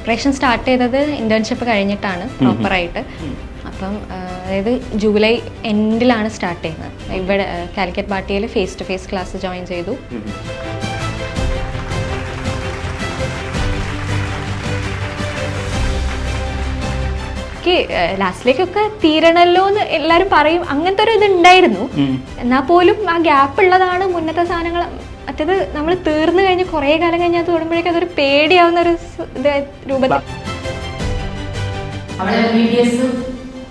Preparation start ചെയ്തത് internship കഴിഞ്ഞിട്ടാണ് പ്രോപ്പറായിട്ട്. അപ്പം അതായത് ജൂലൈ എൻഡിലാണ് സ്റ്റാർട്ട് ചെയ്യുന്നത്. ഇവിടെ കാലിക്കറ്റ് ബാട്ടിയയിൽ face to face class join ചെയ്തു. ലാസ്റ്റിലേക്കൊക്കെ തീരണല്ലോ എന്ന് എല്ലാവരും പറയും. അങ്ങനത്തെ ഒരു ഇത് ഉണ്ടായിരുന്നു. എന്നാൽ പോലും ആ ഗ്യാപ്പ് ഉള്ളതാണ് മുന്നത്തെ സാധനങ്ങൾ. മറ്റേത് നമ്മൾ തീർന്നു കഴിഞ്ഞ് കുറേ കാലം കഴിഞ്ഞാൽ തോന്നുമ്പോഴേക്കും അതൊരു പേടിയാവുന്ന ഒരു രൂപത്തിൽ. അവിടെ MBBS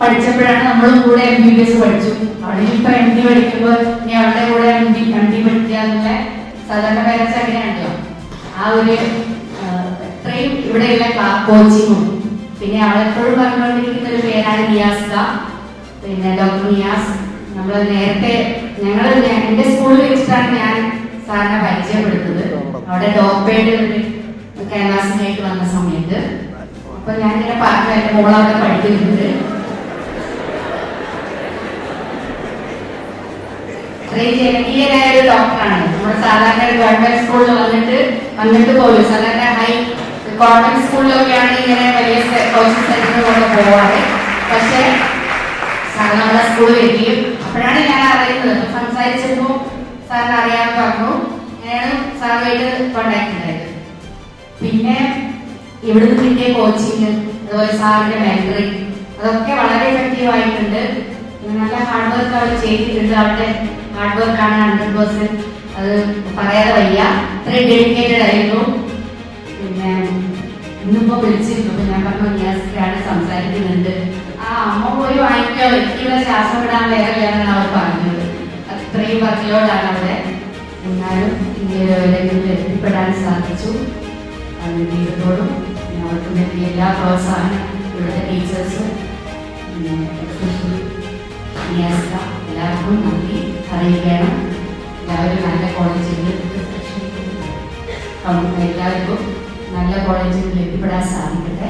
പഠിച്ചപ്പോഴാണ് നമ്മളും കൂടെ MBBS പഠിച്ചു. അവിടെ ഇപ്പൊ MD പഠിക്കുമ്പോൾ ഇനി അവരുടെ കൂടെ MD പഠിക്കുക എന്നുള്ള സാധാരണ പേരൻസ് അങ്ങനെയാണല്ലോ. ആ ഒരു ഇത്രയും ഇവിടെയുള്ള കോച്ചിങ്ങും പിന്നെ അവളെപ്പോഴും പറഞ്ഞുകൊണ്ടിരിക്കുന്ന ഒരു പേരാണ് നിയാസ്ക, പിന്നെ ഡോക്ടർ നിയാസ്. നമ്മൾ നേരത്തെ എൻ്റെ സ്കൂളിൽ വെച്ചിട്ടാണ് ഞാൻ സാറിനെ പരിചയപ്പെടുന്നത്. അവിടെ ഡോക്ടറേറ്റ് കേരളാസിനായിട്ട് വന്ന സമയത്ത്. അപ്പൊ ഞാൻ ഇങ്ങനെ പറഞ്ഞു എൻ്റെ മോൾ അവിടെ പഠിക്കുന്നുണ്ട്. ഇത്രയും ജനകീയനായ ഒരു ഡോക്ടറാണ്. നമ്മുടെ സാധാരണ ഗവൺമെന്റ് സ്കൂളിൽ വന്നിട്ട് പോലും സാധാരണ ഹൈ കോൺവെന്റ് സ്കൂളിലൊക്കെയാണ് ഇങ്ങനെ വലിയ കോച്ചിങ് സെന്ററുകളൊക്കെ പോവാറ്. പക്ഷെ സാർ നമ്മളെ സ്കൂളിൽ വരികയും അപ്പോഴാണ് ഞാൻ അറിയുന്നത്. സംസാരിച്ചപ്പോൾ സാറിന് അറിയാൻ പറഞ്ഞു. അങ്ങനെയാണ് സാറുമായിട്ട് കോണ്ടാക്ട് ഉണ്ടായത്. പിന്നെ ഇവിടുന്ന് കിട്ടിയ കോച്ചിങ്, അതുപോലെ സാറിന്റെ മെന്ററിങ്, അതൊക്കെ വളരെ എഫക്റ്റീവ് ആയിട്ടുണ്ട്. നല്ല ഹാർഡ് വർക്ക് അവർ ചെയ്തിട്ടുണ്ട്. അവരുടെ ഹാർഡ് വർക്കാണ് 100%. അത് പറയാതെ വയ്യ. അത്രയും ഡെഡിക്കേറ്റഡ് ആയിരുന്നു. പിന്നെ ഇന്നിപ്പോ വിളിച്ചിരുന്നു. ഞാൻ പറഞ്ഞു നിയാസിക്കാണ് സംസാരിക്കുന്നുണ്ട്. ആ അമ്മ പോയി വാങ്ങിക്കോ, എനിക്കിവിടെ ശ്വാസം വിടാൻ വേറെ വേണമെന്നാണ് അവർ പറഞ്ഞത്. അത്രയും വർക്കിലോടാണ് അവിടെ. എന്നാലും ഇങ്ങനെ എത്തിപ്പെടാൻ സാധിച്ചു. അതിന് ദൈവത്തോടും അവർക്ക് വേണ്ടി എല്ലാ പ്രോത്സാഹനം ഇവിടുത്തെ ടീച്ചേഴ്സും നിയാസിക്ക എല്ലാവർക്കും നന്ദി അറിയിക്കണം. എല്ലാവരും നല്ല കോളേജിൽ എല്ലാവർക്കും നല്ല കോളേജുകളിൽ എത്തിപ്പെടാൻ സാധിക്കട്ടെ.